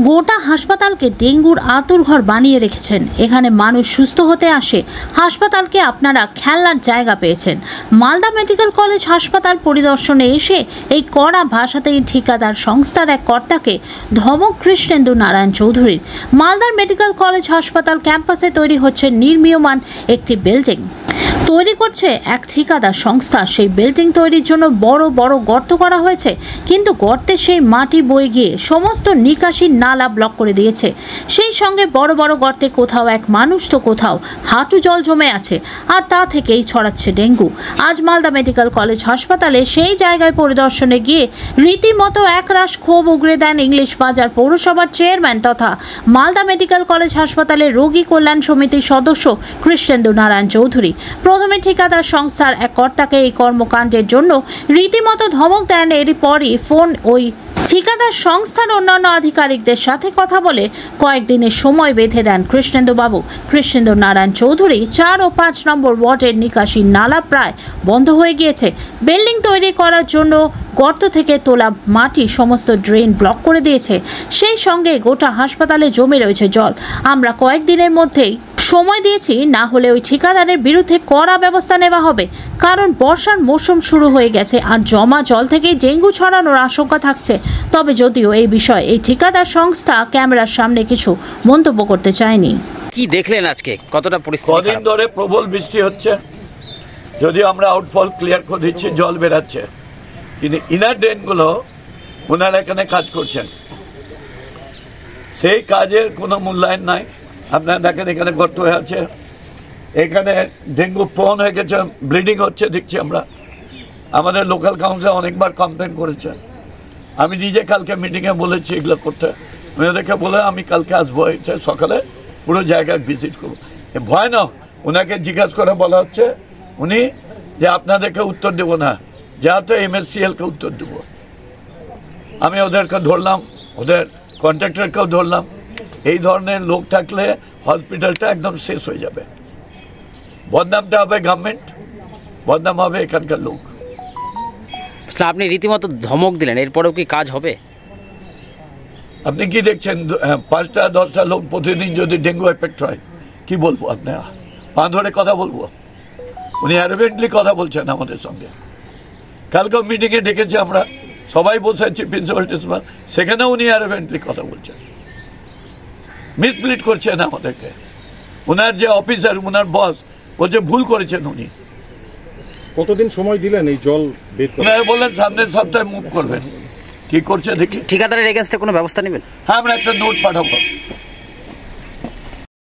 গোটা হাসপাতালকে ডেঙ্গুর আঁতুড়ঘর বানিয়ে রেখেছেন। এখানে মানুষ সুস্থ হতে আসে। হাসপাতালকে আপনারা খেলনার জায়গা পেয়েছেন। মালদা মেডিকেল কলেজ হাসপাতাল পরিদর্শনে এসে এই কড়া ভাষাতেই ঠিকাদার সংস্থার এক কর্তাকে ধমক কৃষ্ণেন্দু নারায়ণ চৌধুরীর। মালদার মেডিকেল কলেজ হাসপাতাল ক্যাম্পাসে তৈরি হচ্ছে নির্মীয়মান একটি বিল্ডিং। তৈরি করছে এক ঠিকাদার সংস্থা। সেই বিল্ডিং তৈরির জন্য বড় বড় গর্ত করা হয়েছে, কিন্তু গর্তে সেই মাটি বয়ে গিয়ে সমস্ত নিকাশি নালা ব্লক করে দিয়েছে। সেই সঙ্গে বড় বড় গর্তে কোথাও এক মানুষ তো কোথাও হাঁটু জল জমে আছে, আর তা থেকেই ছড়াচ্ছে ডেঙ্গু। আজ মালদা মেডিকেল কলেজ হাসপাতালে সেই জায়গায় পরিদর্শনে গিয়ে রীতিমতো একরাশ ক্ষোভ উগরে দেন ইংলিশ বাজার পৌরসভার চেয়ারম্যান তথা মালদা মেডিকেল কলেজ হাসপাতালের রোগী কল্যাণ সমিতির সদস্য কৃষ্ণেন্দু নারায়ণ চৌধুরী। প্রথমে ঠিকাদার সংস্থার এক কর্তাকে এই কর্মকাণ্ডের জন্য রীতিমতো ধমক দেন। এরপরই ফোন ওই ঠিকাদার সংস্থার অন্যান্য আধিকারিকদের সাথে কথা বলে কয়েকদিনের সময় বেঁধে দেন কৃষ্ণেন্দু বাবু। কৃষ্ণেন্দু নারায়ণ চৌধুরী 4 ও 5 নম্বর ওয়ার্ডের নিকাশি নালা প্রায় বন্ধ হয়ে গিয়েছে। বিল্ডিং তৈরি করার জন্য গর্ত থেকে তোলা মাটি সমস্ত ড্রেন ব্লক করে দিয়েছে। সেই সঙ্গে গোটা হাসপাতালে জমে রয়েছে জল। আমরা কয়েকদিনের মধ্যেই সময় দিয়েছি, না হলে ওই ঠিকাদারের বিরুদ্ধে কড়া ব্যবস্থা নেওয়া হবে। কারণ বর্ষার মৌসুম শুরু হয়ে গেছে আর জমা জল থেকে ডেঙ্গু ছড়ানোর আশঙ্কা থাকছে। তবে যদিও এই বিষয়ে এই ঠিকাদার সংস্থা ক্যামেরার সামনে কিছু মন্তব্য করতে চায়নি। কি দেখলেন আজকে, কতটা পরিস্থিতি? কদিন ধরে প্রবল বৃষ্টি হচ্ছে, যদিও আমরা আউটফল ক্লিয়ার করে দিচ্ছি, জল বেরাচ্ছে, কিন্তু ইনার ড্রেনগুলো ওনারা এখানে কাজ করছেন, সেই কাজের কোনো মূল্যায়ন নাই। আপনারা দেখেন এখানে গর্ত হয়ে আছে, এখানে ডেঙ্গু প্রোন হয়ে গেছে, ব্লিডিং হচ্ছে দেখছি আমরা। আমাদের লোকাল কাউন্সিল অনেকবার কমপ্লেন করেছে। আমি নিজে কালকে মিটিংয়ে বলেছি এগুলো করতে। ওনাদেরকে বলে আমি কালকে আসবো, সকালে পুরো জায়গায় ভিজিট করবো। ভয় না, ওনাকে জিজ্ঞাসা করে বলা হচ্ছে উনি যে আপনাদেরকে উত্তর দেবো না, যা তো MSCL-কে উত্তর দেবো। আমি ওদেরকে ধরলাম, ওদের কন্ট্রাক্টরকেও ধরলাম। এই ধরনের লোক থাকলে হসপিটালটা একদম শেষ হয়ে যাবে। বদনামটা হবে গভর্নমেন্ট, বদনাম হবে এখানকার লোক। আপনি রীতিমতো ধমক দিলেন, এরপরেও কি কাজ হবে? আপনি কি দেখছেন 5টা 10টা লোক প্রতিদিন যদি ডেঙ্গু এফেক্ট হয়, কি বলবো? আপনার পা ধরে কথা বলবো? উনি অ্যারোগেন্টলি কথা বলছেন আমাদের সঙ্গে। কালকেও মিটিংয়ে ডেকেছি আমরা, সবাই বসে আছি, প্রিন্সিপাল টিন্সিপাল, সেখানেও উনি অ্যারোগেন্টলি কথা বলছেন, মিসপ্লিড করছেন আমাদেরকে। ওনার যে অফিসার, ওনার বস বলছে ভুল করেছেন উনি। কতদিন সময় দিলেন এই জল বের করতে? ওনারা বললেন সামনের সপ্তাহে মুভ করবেন। কি করছে দেখি। ঠিকাদারের এগেইনস্টে কোনো ব্যবস্থা নেবেন? হ্যাঁ, আমরা একটা নোট পাঠাবো।